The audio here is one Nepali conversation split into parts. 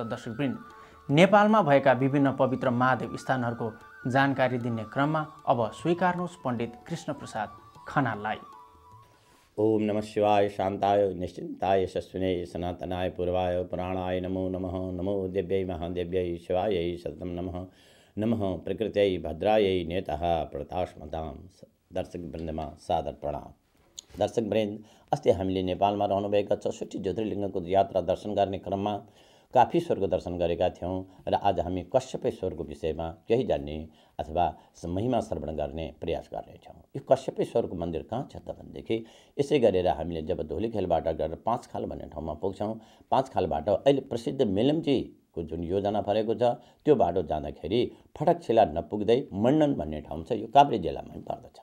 त दर्शकवृन्द, नेपालमा भएका विभिन्न पवित्र महादेव स्थानहरूको जानकारी दिने क्रममा अब स्वीकार्नुहोस् पण्डित कृष्णप्रसाद खनाललाई। ओम नमः शिवाय शान्ताय निश्चिन्ताय शश्विने सनातनाय पूर्वाय पुराणाय नमो नमः। नमो देव्यै महादेव्यै शिवायै सततं नमः। नमः प्रकृत्यै भद्रायै नेतः प्रतास्मतां। दर्शकवृन्दमा सादर प्रणाम। दर्शकवृन्द, अस्ति हामीले नेपालमा रहनुभएका 64 ज्योतिर्लिङ्गको यात्रा दर्शन गर्ने क्रममा काफीश्वरको दर्शन गरेका थियौँ र आज हामी कश्यपेश्वरको विषयमा केही जान्ने अथवा महिमा श्रवण गर्ने प्रयास गर्नेछौँ। यो कश्यपेश्वरको मन्दिर कहाँ छ त भनेदेखि यसै गरेर हामीले जब धुलीखेलबाट गएर 5 खाल भन्ने ठाउँमा पुग्छौँ, 5 खालबाट अहिले प्रसिद्ध मेलम्चीको जुन योजना फरेको छ त्यो बाटो जाँदाखेरि फटकछिला नपुग्दै मण्डन भन्ने ठाउँ छ। यो काभ्रे जिल्लामा पनि पर्दछ।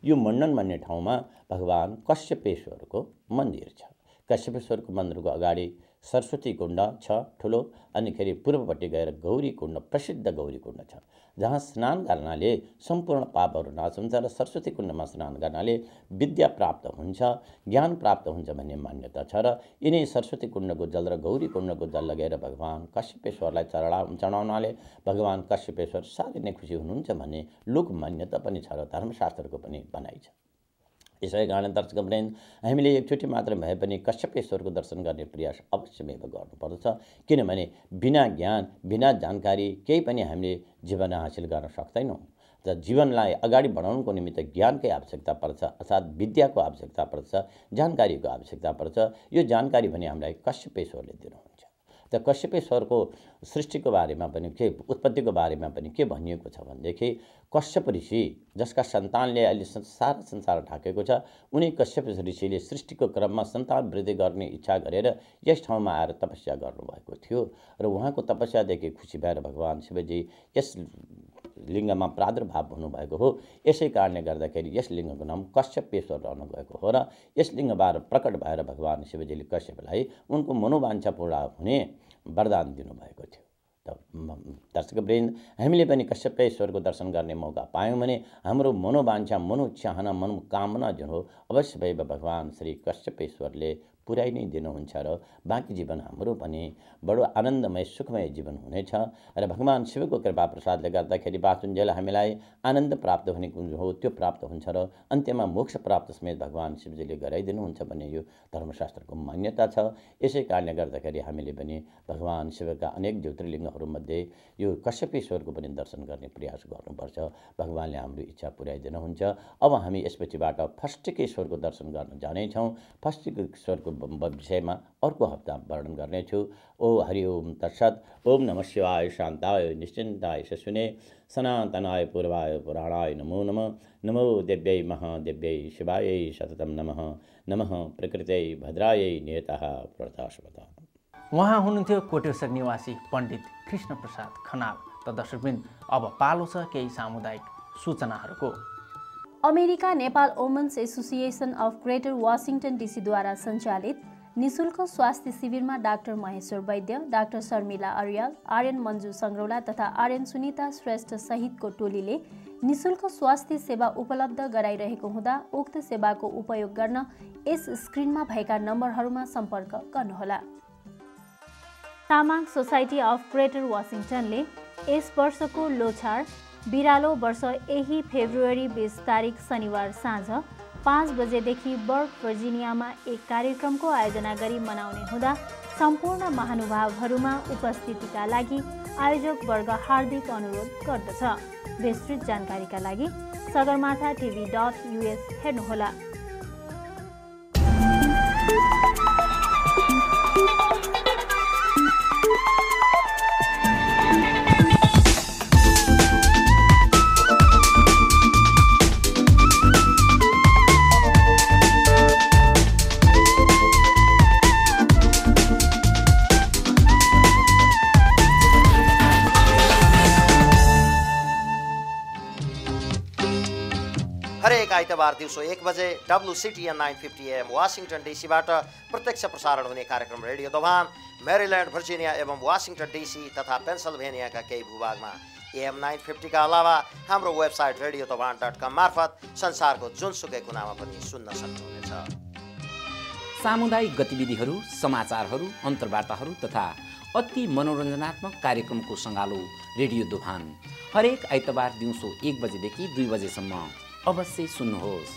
यो मण्डन भन्ने ठाउँमा भगवान कश्यपेश्वरको मन्दिर छ। कश्यपेश्वरको मन्दिरको अगाडि सरस्वती कुण्ड छ ठुलो, अनिखेरि पूर्वपट्टि गएर गौरी कुण्ड, प्रसिद्ध गौरी कुण्ड छ, जहाँ स्नान गर्नाले सम्पूर्ण पापहरू नाश हुन्छ र सरस्वती कुण्डमा स्नान गर्नाले विद्या प्राप्त हुन्छ, ज्ञान प्राप्त हुन्छ भन्ने मान्यता छ। र यिनै सरस्वती कुण्डको जल र गौरी कुण्डको जल लगेर भगवान कश्यपेश्वरलाई चढाउनाले भगवान कश्यपेश्वर साह्रै नै खुसी हुनुहुन्छ भन्ने लोक मान्यता पनि छ र धर्मशास्त्रको पनि भनाइ छ। यसै कारण दर्शकवृन्द, हामीले एकचोटि मात्र भए पनि कश्यपेश्वरको दर्शन गर्ने प्रयास अवश्यमेव गर्नुपर्दछ। किनभने बिना ज्ञान, बिना जानकारी केही पनि हामीले जीवन हासिल गर्न सक्दैनौँ। र जीवनलाई अगाडि बढाउनको निमित्त ज्ञानकै आवश्यकता पर्छ, अर्थात् विद्याको आवश्यकता पर्छ, जानकारीको आवश्यकता पर्छ। यो जानकारी पनि हामीलाई कश्यपेश्वरले दिनुहुन्छ। त कश्यपेश्वरको सृष्टिको बारेमा पनि के, उत्पत्तिको बारेमा पनि के भनिएको छ भनेदेखि कश्यप ऋषि, जसका सन्तानले अहिले सारा संसार ढाकेको छ, उनी कश्यप ऋषिले सृष्टिको क्रममा सन्तान वृद्धि गर्ने इच्छा गरेर यस ठाउँमा आएर तपस्या गर्नुभएको थियो र उहाँको तपस्यादेखि खुसी भएर भगवान शिवजी यस लिङ्गमा प्रादुर्भाव हुनुभएको हो। यसै कारणले गर्दाखेरि यस लिङ्गको नाम कश्यपेश्वर रहनु गएको हो र यस लिङ्गबाट प्रकट भएर भगवान शिवजीले कश्यपलाई उनको मनोवाञ्छा पूरा हुने वरदान दिनुभएको थियो। दर्शकवृन्द, हामीले पनि कश्यपेश्वरको दर्शन गर्ने मौका पायौँ भने हाम्रो मनोवाञ्छा, मनोचाहना, मनोकामना जुन हो अवश्य भए भगवान श्री कश्यपेश्वरले पुर्याइ नै दिनुहुन्छ र बाँकी जीवन हाम्रो पनि बडो आनन्दमय सुखमय जीवन हुनेछ। र भगवान शिवको कृपा प्रसादले गर्दाखेरि बाँचुन्जेल हामीलाई आनन्द प्राप्त हुने हो त्यो प्राप्त हुन्छ र अन्त्यमा मोक्ष प्राप्त समेत भगवान शिवजीले गराइदिनुहुन्छ भन्ने यो धर्मशास्त्रको मान्यता छ। यसै कारणले गर्दाखेरि हामीले पनि भगवान शिवका अनेक ज्योतिर्लिङ्गहरूमध्ये यो कश्यपेश्वरको पनि दर्शन गर्ने प्रयास गर्नुपर्छ। भगवानले हाम्रो इच्छा पुर्याइदिनुहुन्छ। अब हामी यसपछिबाट फस्टिकेश्वरको दर्शन गर्न जानेछौँ। फस्टिकेश्वरको विषयमा अर्को हप्ता वर्णन गर्नेछु। ओ हरि ओम तत्सत्। ओम नमः शिवाय शान्ताय निश्चिन्ताय शश्विने सनातनाय पूर्वाय पुराणाय नमो नमः। नमो देव्यै महादेव्यै शिवायै सततं नमः। नमः प्रकृत्यै भद्रायै नेतः प्रतास्मताम्। उहाँ हुनुहुन्थ्यो कोटेश्वर निवासी पण्डित कृष्णप्रसाद खनाल। त दर्शकवृन्द, अब पालो छ केही सामुदायिक सूचनाहरूको। America Nepal women's association of greater Washington डीसीद्वारा सञ्चालित निशुल्क स्वास्थ्य शिविरमा डाक्टर महेश्वर वैद्य, डाक्टर शर्मिला अर्याल, आर्यन मन्जु सङ्ग्रौला तथा आर्यन सुनिता श्रेष्ठ सहितको टोलीले निशुल्क स्वास्थ्य सेवा उपलब्ध गराइरहेको हुँदा उक्त सेवाको उपयोग गर्न यस स्क्रिनमा भएका नम्बरहरूमा सम्पर्क गर्नुहोला। तामाङ सोसाइटी अफ ग्रेटर वासिङटनले यस वर्षको लोछाड बिरालो वर्ष यही फेब्रुअरी 20 तारिक शनिबार साँझ 5 बजेदेखि बर्ग भर्जिनियामा एक कार्यक्रमको आयोजना गरी मनाउने हुँदा सम्पूर्ण महानुभावहरूमा उपस्थितिका लागि आयोजक वर्ग हार्दिक अनुरोध गर्दछ। विस्तृत जानकारीका लागि sagarmathatv.us हेर्नुहोला। हरेक आइतबार दिउँसो 1 बजे WCTN 950 AM वाशिङटन डीसीबाट प्रत्यक्ष प्रसारण हुने कार्यक्रम रेडियो दोभान मेरील्यान्ड, भर्जिनिया एवं वाशिङटन डीसी तथा पेन्सिल्भेनियाका केही भूभागमा AM 950 का अलावा हाम्रो वेबसाइट radiodoban.com मार्फत संसारको जुनसुकै कुनामा पनि सुन्न सक्नुहुनेछ। सामुदायिक गतिविधिहरू, समाचारहरू, अन्तर्वार्ताहरू तथा अति मनोरञ्जनात्मक कार्यक्रमको सङ्गालो रेडियो दोभान हरेक आइतबार दिउँसो 1 बजेदेखि 2 बजेसम्म अवश्य सुन्नुहोस्।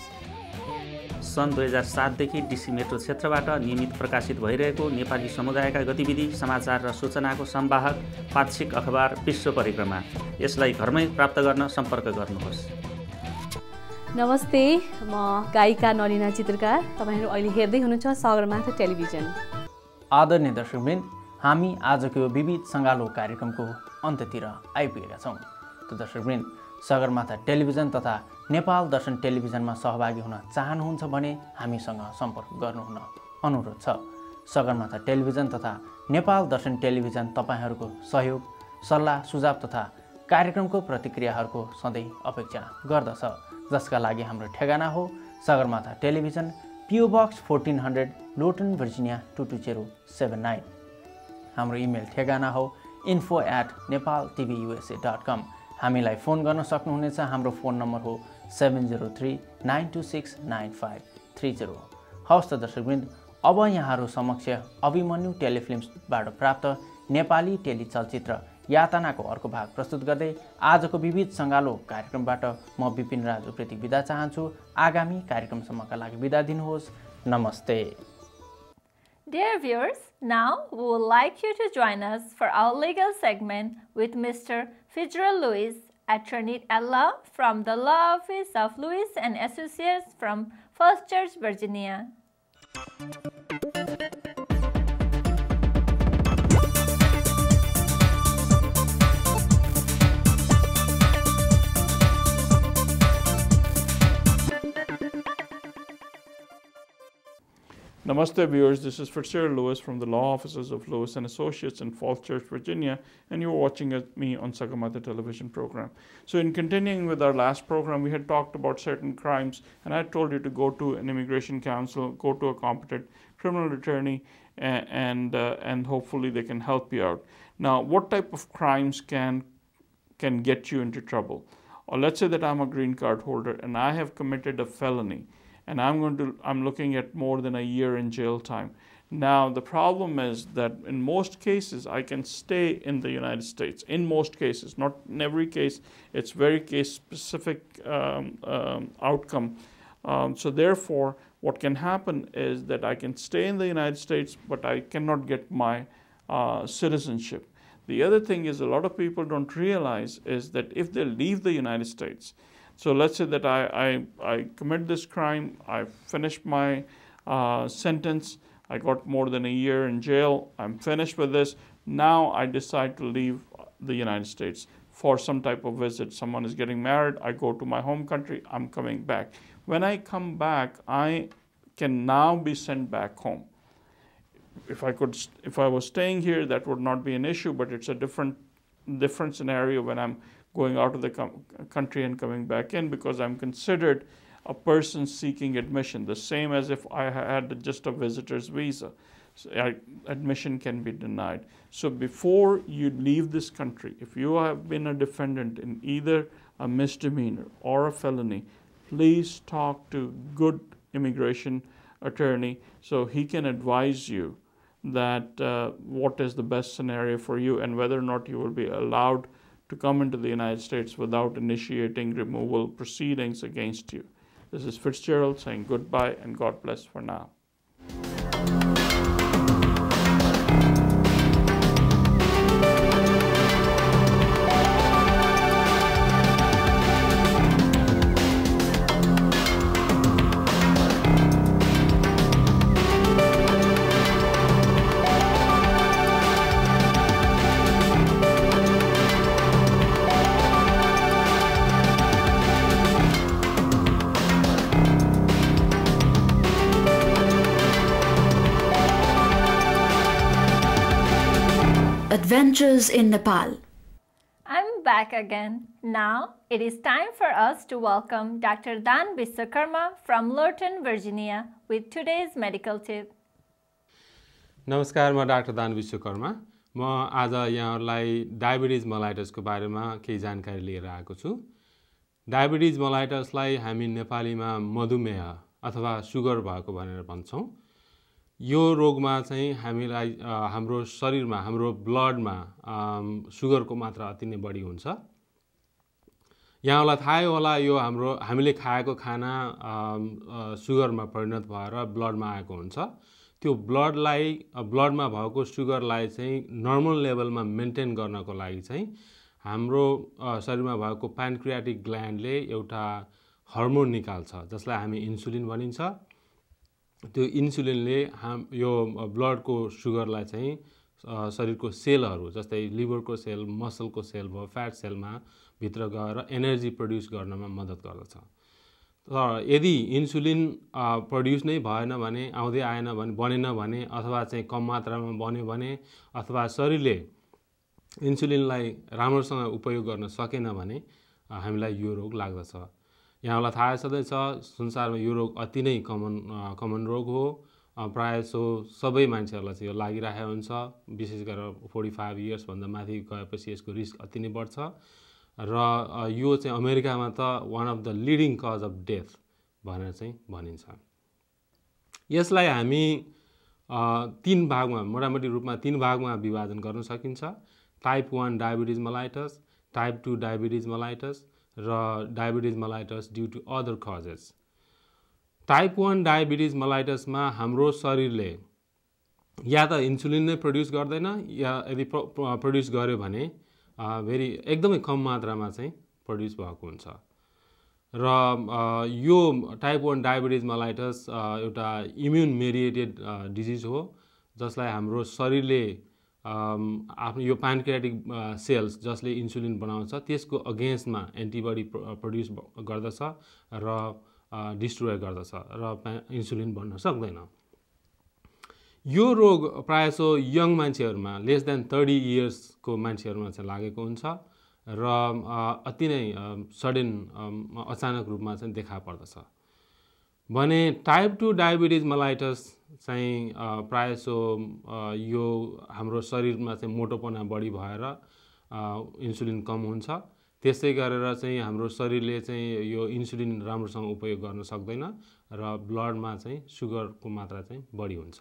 सन् 2007देखि डिसी मेट्रो क्षेत्रबाट नियमित प्रकाशित भइरहेको नेपाली समुदायका गतिविधि, समाचार र सूचनाको संवाहक पाक्षिक अखबार विश्व परिक्रमा। यसलाई घरमै प्राप्त गर्न सम्पर्क गर्नुहोस्। नमस्ते, म गायिका नलिना चित्रकार। तपाईहरु अहिले हेर्दै हुनुहुन्छ सगरमाथा टेलिभिजन। आदरणीय दर्शकवृन्द, हामी आजको विविध सङ्गालो कार्यक्रमको अन्त्यतिर आइपुगेका छौँ। त दर्शकवृन्द, सगरमाथा टेलिभिजन तथा नेपाल दर्शन टेलिभिजनमा सहभागी हुन चाहनुहुन्छ भने हामीसँग सम्पर्क गर्नुहुन अनुरोध छ। सगरमाथा टेलिभिजन तथा नेपाल दर्शन टेलिभिजन तपाईहरूको सहयोग, सल्लाह, सुझाव तथा कार्यक्रमको प्रतिक्रियाहरूको सधैँ अपेक्षा गर्दछ, जसका लागि हाम्रो ठेगाना हो Sagarmatha television, PO Box 1400, Lotan, Virginia 22079। हाम्रो इमेल ठेगाना हो info@nepaltvusa.com। हामीलाई फोन गर्न सक्नुहुनेछ। हाम्रो फोन नम्बर हो 7039269530। हवस् त दर्शकवृन्द, अब यहाँहरू समक्ष अभिमन्यु टेलिफिल्म्सबाट प्राप्त नेपाली टेली चलचित्र यातनाको अर्को भाग प्रस्तुत गर्दै आजको विविध सङ्गालो कार्यक्रमबाट म विपिन राज उप्रेती बिदा चाहन्छु। आगामी कार्यक्रमसम्मका लागि बिदा दिनुहोस्। नमस्ते। Dear viewers, now we would like you to join us for our legal segment with Mr. Fitzgerald Lewis, attorney at law from the Law Office of Lewis and Associates from First Church, Virginia. Namaste viewers, this is Fitzgerald Lewis from the Law Offices of Lewis and Associates in Falls Church, Virginia, and you're watching me on Sagamata television program. So in continuing with our last program, we had talked about certain crimes, and I told you to go to an immigration counsel, go to a competent criminal attorney, and hopefully they can help you out. Now, what type of crimes can get you into trouble? Or let's say that I'm a green card holder and I have committed a felony, and I'm looking at more than a year in jail time. Now, the problem is that in most cases, I can stay in the United States. In most cases, not in every case. It's very case-specific outcome. So therefore, what can happen is that I can stay in the United States, but I cannot get my citizenship. The other thing is a lot of people don't realize is that if they leave the United States, so let's say that I commit this crime, I finished my sentence, I got more than a year in jail, I'm finished with this, now I decide to leave the United States for some type of visit. Someone is getting married, I go to my home country, I'm coming back. When I come back, I can now be sent back home. If I was staying here, that would not be an issue, but it's a different scenario when I'm going out of the country and coming back in, because I'm considered a person seeking admission, the same as if I had just a visitor's visa. So admission can be denied. So before you leave this country, if you have been a defendant in either a misdemeanor or a felony, please talk to good immigration attorney so he can advise you that what is the best scenario for you and whether or not you will be allowed to come into the United States without initiating removal proceedings against you. This is Fitzgerald saying goodbye and God bless for now. Adventures in Nepal. I'm back again. Now it is time for us to welcome Dr. Dan Vishwakarma from Lorton, Virginia with today's medical tip. नमस्कार, म डाक्टर दान विश्वकर्मा। म आज यहाँलाई डायबिटिज मलाइटसको बारेमा केही जानकारी लिएर आएको छु। डायबिटिज मलाइटसलाई हामी नेपालीमा मधुमेह अथवा सुगर भएको भनेर भन्छौँ। यो रोगमा चाहिँ हामीलाई हाम्रो शरीरमा हाम्रो ब्लडमा सुगरको मात्रा अति नै बढी हुन्छ। यहाँलाई थाहै होला यो हामीले खाएको खाना सुगरमा परिणत भएर ब्लडमा आएको हुन्छ। त्यो ब्लडमा भएको सुगरलाई चाहिँ नर्मल लेभलमा मेन्टेन गर्नको लागि चाहिँ हाम्रो शरीरमा भएको प्यान्क्रियाटिक ग्ल्यान्डले एउटा हर्मोन निकाल्छ जसलाई हामी इन्सुलिन भनिन्छ। त्यो इन्सुलिनले यो ब्लडको सुगरलाई चाहिँ शरीरको सेलहरू जस्तै लिभरको सेल, मसलको सेल भयो, फ्याट सेलमा भित्र गएर एनर्जी प्रड्युस गर्नमा मद्दत गर्दछ। तर यदि इन्सुलिन प्रड्युस नै भएन भने, आउँदै आएन भने, बनेन भने, अथवा चाहिँ कम मात्रामा बन्यो भने, अथवा शरीरले इन्सुलिनलाई राम्रोसँग उपयोग गर्न सकेन भने हामीलाई यो रोग लाग्दछ। यहाँलाई थाहा छँदैछ संसारमा यो रोग अति नै कमन रोग हो। प्रायः सबै मान्छेहरूलाई चाहिँ यो लागिरहेको हुन्छ। विशेष गरेर 45 इयर्सभन्दा माथि गएपछि यसको रिस्क अति नै बढ्छ र यो चाहिँ अमेरिकामा त one of the leading cause of death भनेर चाहिँ भनिन्छ। यसलाई हामी 3 भागमा मोटामोटी रूपमा 3 भागमा विभाजन गर्न सकिन्छ। Type 1 diabetes mellitus, type 2 diabetes mellitus र diabetes mellitus due to other causes. Type 1 diabetes मेलाइटसमा हाम्रो शरीरले या त इन्सुलिन नै प्रड्युस गर्दैन या यदि प्रड्युस गर्यो भने एकदमै कम मात्रामा चाहिँ प्रड्युस भएको हुन्छ। र यो टाइप 1 डायबिटिज मेलाइटस एउटा इम्युन मेडिएटेड डिजिज हो जसलाई हाम्रो शरीरले आफ्नो यो प्यान्क्रियाटिक सेल्स जसले इन्सुलिन बनाउँछ त्यसको अगेन्स्टमा एन्टिबडी प्रड्युस गर्दछ र डिस्ट्रोय गर्दछ र इन्सुलिन बन्न सक्दैन। यो रोग प्रायः यङ मान्छेहरूमा लेस देन 30 इयर्सको मान्छेहरूमा चाहिँ लागेको हुन्छ र अति नै सडन अचानक रूपमा चाहिँ देखा पर्दछ। भने टाइप 2 डायबिटिज मेलाइटस चाहिँ प्रायः यो हाम्रो शरीरमा चाहिँ मोटोपना बढी भएर इन्सुलिन कम हुन्छ। त्यसै गरेर चाहिँ हाम्रो शरीरले चाहिँ यो इन्सुलिन राम्रोसँग उपयोग गर्न सक्दैन र ब्लडमा चाहिँ सुगरको मात्रा चाहिँ बढी हुन्छ।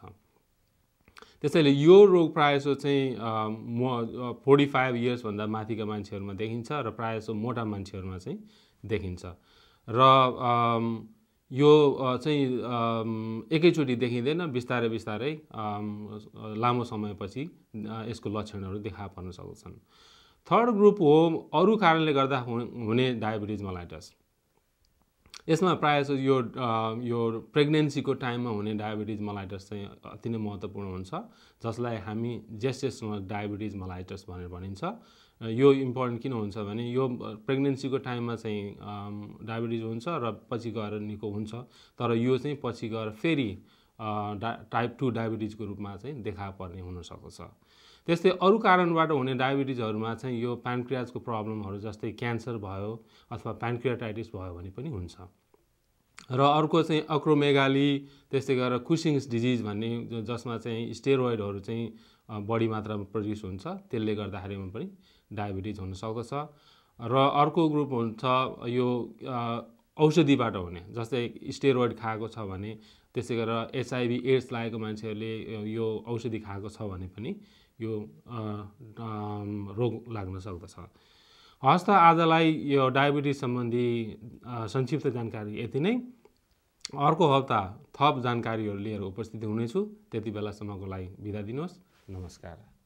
त्यसैले यो रोग प्रायः चाहिँ 45 इयर्सभन्दा माथिका मान्छेहरूमा देखिन्छ र प्रायः मोटा मान्छेहरूमा चाहिँ देखिन्छ र यो चाहिँ एकैचोटि देखिँदैन, बिस्तारै बिस्तारै लामो समयपछि यसको लक्षणहरू देखा पर्न सक्दछन्। थर्ड ग्रुप हो अरू कारणले गर्दा हुने डायबिटिज मेलाइटस। यसमा प्रायः यो प्रेग्नेन्सीको टाइममा हुने डायबिटिज मेलाइटस चाहिँ अति नै महत्त्वपूर्ण हुन्छ जसलाई हामी जेस्टेसनल डायबिटिज मेलाइटस भनेर भनिन्छ। यो इम्पोर्टेन्ट किन हुन्छ भने यो प्रेग्नेन्सीको टाइममा चाहिँ डायबिटिज हुन्छ र पछि गएर निको हुन्छ, तर यो चाहिँ पछि गएर फेरि टाइप 2 डायबिटिजको रूपमा चाहिँ देखा पर्ने हुन सक्दछ। त्यस्तै अरू कारणबाट हुने डायबिटिजहरूमा चाहिँ यो प्यान्क्रियाजको प्रब्लमहरू जस्तै क्यान्सर भयो अथवा प्यान्क्रियाटाइटिस भयो भने पनि हुन्छ। र अर्को चाहिँ अक्रोमेगाली, त्यस्तै गरेर कुसिङ्स डिजिज भन्ने जसमा चाहिँ स्टेरोइडहरू चाहिँ बढी मात्रामा प्रड्युस हुन्छ, त्यसले गर्दाखेरिमा पनि डायबिटिज हुन सक्दछ। र अर्को ग्रुप हुन्छ यो औषधिबाट हुने, जस्तै स्टेरोइड खाएको छ भने, त्यसै गरेर HIV एड्स लागेको मान्छेहरूले यो औषधि खाएको छ भने पनि यो रोग लाग्न सक्दछ। हस् त आजलाई यो डायबिटिज सम्बन्धी संक्षिप्त जानकारी यति नै। अर्को हप्ता थप जानकारीहरू लिएर उपस्थित हुनेछु। त्यति बेलासम्मको लागि बिदा दिनुहोस्। नमस्कार।